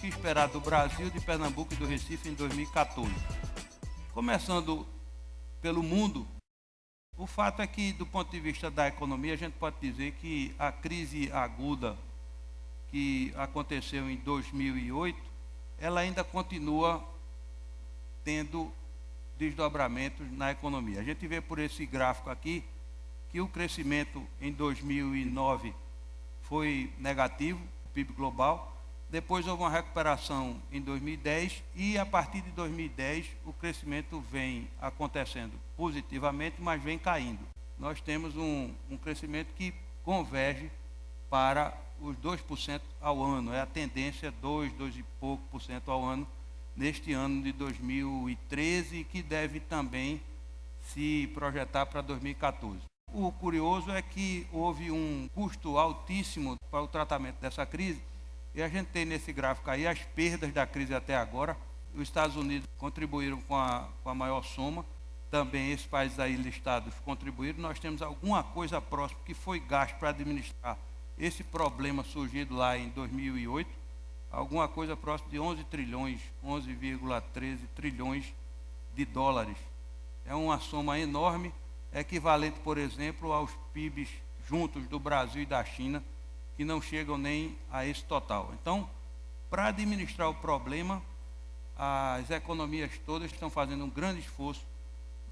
que esperar do Brasil, de Pernambuco e do Recife em 2014. Começando pelo mundo, o fato é que, do ponto de vista da economia, a gente pode dizer que a crise aguda que aconteceu em 2008, ela ainda continua tendo desdobramentos na economia. A gente vê por esse gráfico aqui que o crescimento em 2009 foi negativo, o PIB global. Depois houve uma recuperação em 2010 e, a partir de 2010, o crescimento vem acontecendo positivamente, mas vem caindo. Nós temos um crescimento que converge para os 2% ao ano. É a tendência 2 e pouco por cento ao ano neste ano de 2013, que deve também se projetar para 2014. O curioso é que houve um custo altíssimo para o tratamento dessa crise, e a gente tem nesse gráfico aí as perdas da crise até agora. Os Estados Unidos contribuíram com a maior soma, também esses países aí listados contribuíram. Nós temos alguma coisa próxima que foi gasto para administrar esse problema surgido lá em 2008, alguma coisa próxima de 11 trilhões, 11,13 trilhões de dólares. É uma soma enorme, equivalente, por exemplo, aos PIBs juntos do Brasil e da China, que não chegam nem a esse total. Então, para administrar o problema, as economias todas estão fazendo um grande esforço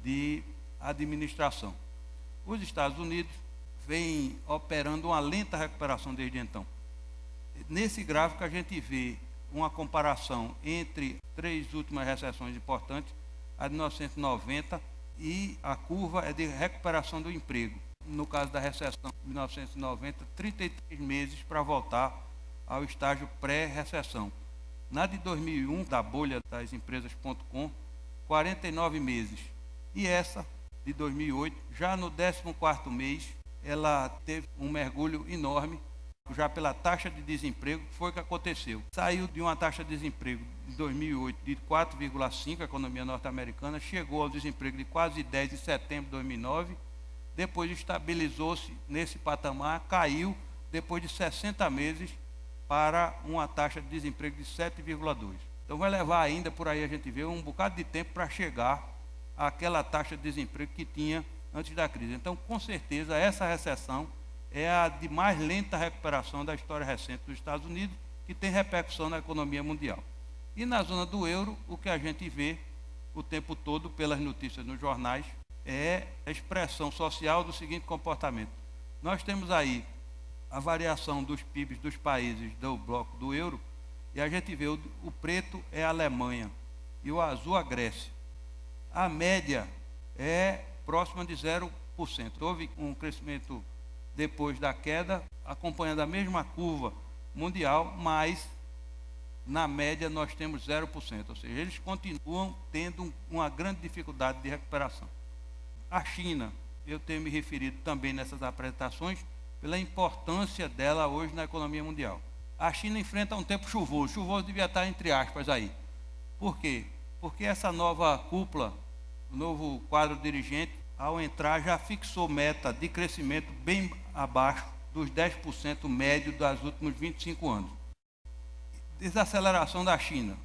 de administração. Os Estados Unidos vêm operando uma lenta recuperação desde então. Nesse gráfico a gente vê uma comparação entre três últimas recessões importantes, a de 1990, e a curva é de recuperação do emprego. No caso da recessão de 1990, 33 meses para voltar ao estágio pré-recessão. Na de 2001, da bolha das empresas.com, 49 meses. E essa, de 2008, já no 14º mês, ela teve um mergulho enorme, já pela taxa de desemprego. Foi o que aconteceu. Saiu de uma taxa de desemprego de 2008 de 4,5%, a economia norte-americana, chegou ao desemprego de quase 10% em setembro de 2009, depois estabilizou-se nesse patamar, caiu depois de 60 meses para uma taxa de desemprego de 7,2%. Então vai levar ainda, por aí a gente vê, um bocado de tempo para chegar àquela taxa de desemprego que tinha antes da crise. Então, com certeza, essa recessão é a de mais lenta recuperação da história recente dos Estados Unidos, que tem repercussão na economia mundial. E na zona do euro, o que a gente vê o tempo todo pelas notícias nos jornais é a expressão social do seguinte comportamento. Nós temos aí a variação dos PIBs dos países do bloco do euro, e a gente vê o preto é a Alemanha e o azul a Grécia. A média é próxima de 0%. Houve um crescimento depois da queda, acompanhando a mesma curva mundial, mas na média nós temos 0%, ou seja, eles continuam tendo uma grande dificuldade de recuperação. A China, eu tenho me referido também nessas apresentações, pela importância dela hoje na economia mundial. A China enfrenta um tempo chuvoso. Chuvoso devia estar entre aspas aí. Por quê? Porque essa nova cúpula, o novo quadro dirigente, ao entrar já fixou meta de crescimento bem abaixo dos 10% médio dos últimos 25 anos. Desaceleração da China.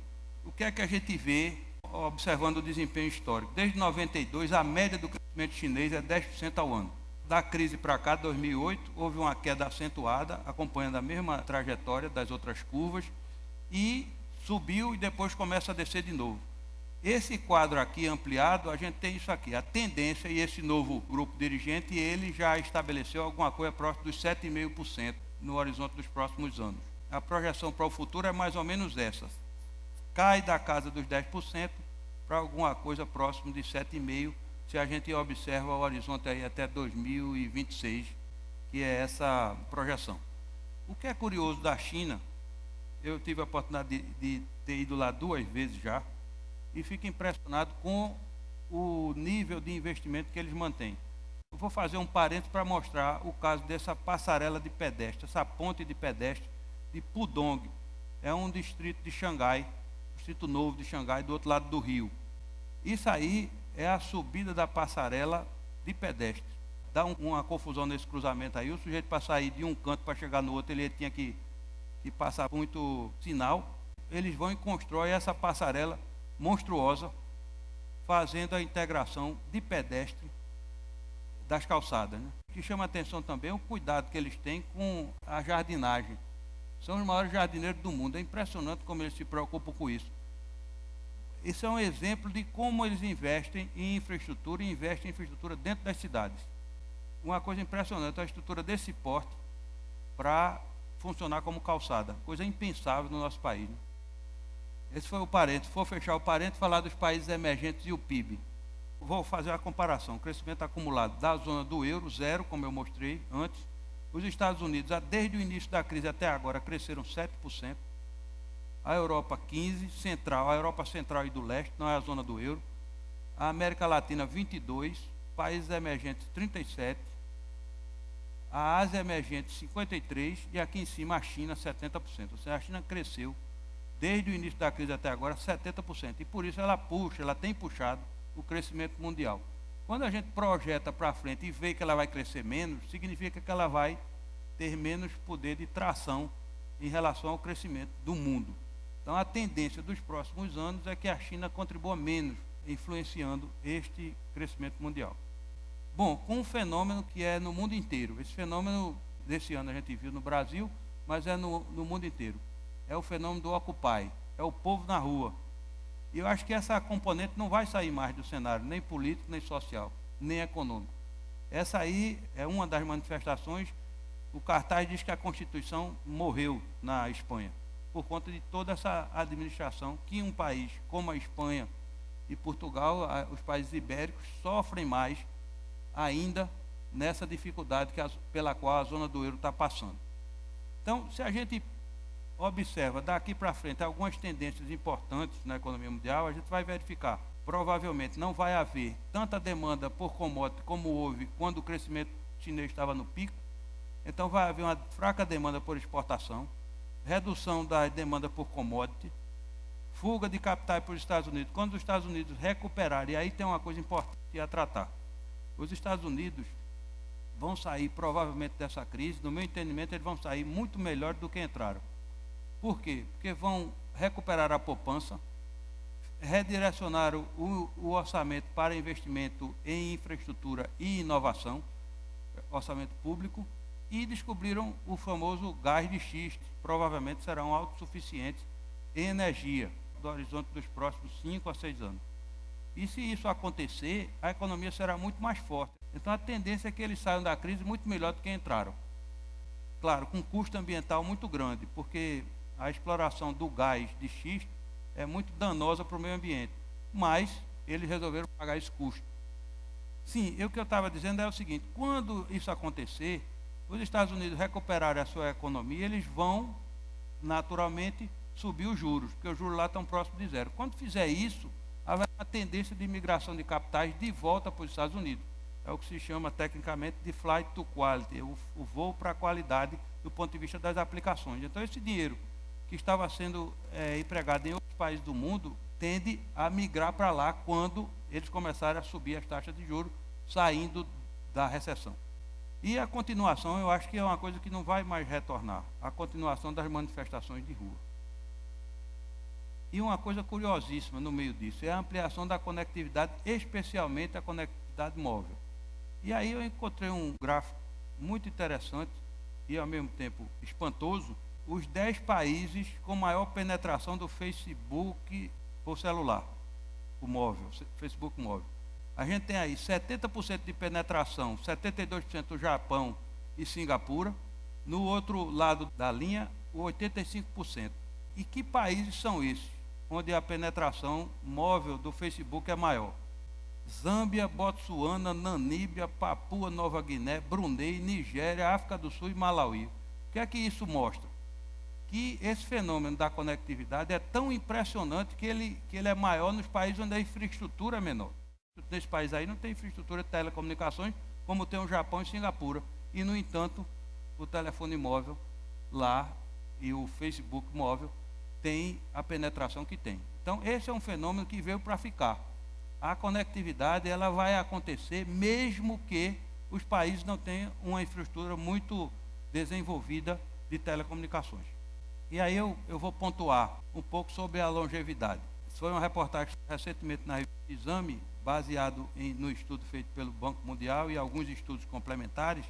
O que é que a gente vê observando o desempenho histórico? Desde 92, a média do crescimento chinês é 10% ao ano. Da crise para cá, 2008, houve uma queda acentuada, acompanhando a mesma trajetória das outras curvas, e subiu e depois começa a descer de novo. Esse quadro aqui ampliado, a gente tem isso aqui, a tendência, e esse novo grupo dirigente, ele já estabeleceu alguma coisa próxima dos 7,5% no horizonte dos próximos anos. A projeção para o futuro é mais ou menos essa. Cai da casa dos 10% para alguma coisa próximo de 7,5%, se a gente observa o horizonte aí até 2026, que é essa projeção. O que é curioso da China, eu tive a oportunidade de ter ido lá 2 vezes já, e fico impressionado com o nível de investimento que eles mantêm. Eu vou fazer um parênteses para mostrar o caso dessa passarela de pedestre, essa ponte de pedestre de Pudong. É um distrito de Xangai, distrito novo de Xangai, do outro lado do rio. Isso aí é a subida da passarela de pedestre. Dá uma confusão nesse cruzamento aí. O sujeito, para sair de um canto para chegar no outro, ele tinha que passar muito sinal. eles vão e constroem essa passarela monstruosa, fazendo a integração de pedestre das calçadas, né? O que chama a atenção também é o cuidado que eles têm com a jardinagem. São os maiores jardineiros do mundo. É impressionante como eles se preocupam com isso. Isso é um exemplo de como eles investem em infraestrutura e investem em infraestrutura dentro das cidades. Uma coisa impressionante, a estrutura desse porte para funcionar como calçada. Coisa impensável no nosso país, né? Esse foi o parênteses. Se for fechar o parênteses, falar dos países emergentes e o PIB. Vou fazer a comparação. O crescimento acumulado da zona do euro, zero, como eu mostrei antes. Os Estados Unidos, desde o início da crise até agora, cresceram 7%. A Europa, 15%. A Europa Central e do Leste, não é a zona do euro. A América Latina, 22%. Países emergentes, 37%. A Ásia emergente, 53%. E aqui em cima, a China, 70%. Ou seja, a China cresceu, desde o início da crise até agora, 70%. E por isso ela tem puxado o crescimento mundial. Quando a gente projeta para frente e vê que ela vai crescer menos, significa que ela vai ter menos poder de tração em relação ao crescimento do mundo. Então, a tendência dos próximos anos é que a China contribua menos, influenciando este crescimento mundial. Bom, com um fenômeno que é no mundo inteiro. Esse fenômeno, desse ano a gente viu no Brasil, mas é no mundo inteiro. É o fenômeno do Occupy, é o povo na rua. E eu acho que essa componente não vai sair mais do cenário, nem político, nem social, nem econômico. Essa aí é uma das manifestações. O cartaz diz que a Constituição morreu na Espanha, por conta de toda essa administração que um país como a Espanha e Portugal, os países ibéricos, sofrem mais ainda nessa dificuldade pela qual a zona do euro está passando. Então, se a gente observa daqui para frente algumas tendências importantes na economia mundial, a gente vai verificar. Provavelmente não vai haver tanta demanda por commodity como houve quando o crescimento chinês estava no pico. Então vai haver uma fraca demanda por exportação, redução da demanda por commodity, fuga de capitais para os Estados Unidos. Quando os Estados Unidos recuperarem, e aí tem uma coisa importante a tratar. Os Estados Unidos vão sair provavelmente dessa crise, no meu entendimento, eles vão sair muito melhor do que entraram. Por quê? Porque vão recuperar a poupança, redirecionar o orçamento para investimento em infraestrutura e inovação, orçamento público, e descobriram o famoso gás de xisto. Provavelmente serão autossuficientes em energia do horizonte dos próximos 5 a 6 anos. E se isso acontecer, a economia será muito mais forte. Então a tendência é que eles saiam da crise muito melhor do que entraram. Claro, com custo ambiental muito grande, porque a exploração do gás de xisto é muito danosa para o meio ambiente. Mas eles resolveram pagar esse custo. Sim, o que eu estava dizendo é o seguinte: quando isso acontecer, os Estados Unidos recuperarem a sua economia, eles vão naturalmente subir os juros, porque os juros lá estão próximos de zero. Quando fizer isso, haverá uma tendência de migração de capitais de volta para os Estados Unidos. É o que se chama tecnicamente de flight to quality, o voo para a qualidade do ponto de vista das aplicações. Então esse dinheiro que estava sendo empregado em outros países do mundo tende a migrar para lá quando eles começarem a subir as taxas de juros, saindo da recessão. E a continuação, eu acho que é uma coisa que não vai mais retornar, a continuação das manifestações de rua. E uma coisa curiosíssima no meio disso é a ampliação da conectividade, especialmente a conectividade móvel. E aí eu encontrei um gráfico muito interessante e ao mesmo tempo espantoso, os 10 países com maior penetração do Facebook por celular, o móvel, Facebook móvel. A gente tem aí 70% de penetração, 72% do Japão e Singapura. No outro lado da linha, o 85%. E que países são esses, onde a penetração móvel do Facebook é maior? Zâmbia, Botsuana, Namíbia, Papua Nova Guiné, Brunei, Nigéria, África do Sul e Malawi. O que é que isso mostra? Que esse fenômeno da conectividade é tão impressionante que ele é maior nos países onde a infraestrutura é menor. Nesse país aí não tem infraestrutura de telecomunicações, como tem o Japão e Singapura. E, no entanto, o telefone móvel lá e o Facebook móvel tem a penetração que tem. Então, esse é um fenômeno que veio para ficar. A conectividade ela vai acontecer mesmo que os países não tenham uma infraestrutura muito desenvolvida de telecomunicações. E aí eu vou pontuar um pouco sobre a longevidade. Foi uma reportagem recentemente na revista Exame, baseado no estudo feito pelo Banco Mundial e alguns estudos complementares,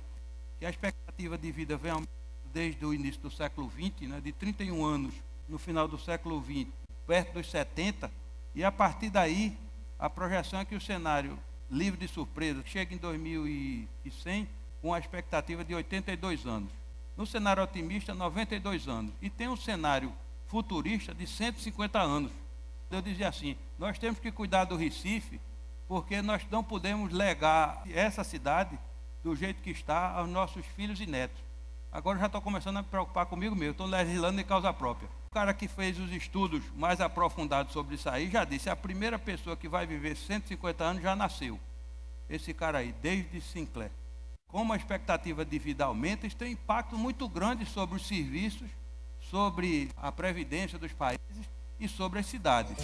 que a expectativa de vida vem aumentando desde o início do século XX, né, de 31 anos no final do século XX, perto dos 70, e a partir daí, a projeção é que o cenário livre de surpresa chega em 2100 com a expectativa de 82 anos. No cenário otimista, 92 anos. E tem um cenário futurista de 150 anos. Eu dizia assim, nós temos que cuidar do Recife, porque nós não podemos legar essa cidade do jeito que está aos nossos filhos e netos. Agora eu já estou começando a me preocupar comigo mesmo, estou legislando em causa própria. O cara que fez os estudos mais aprofundados sobre isso aí já disse, a primeira pessoa que vai viver 150 anos já nasceu. Esse cara aí, David Sinclair. Como a expectativa de vida aumenta, isso tem um impacto muito grande sobre os serviços, sobre a previdência dos países e sobre as cidades.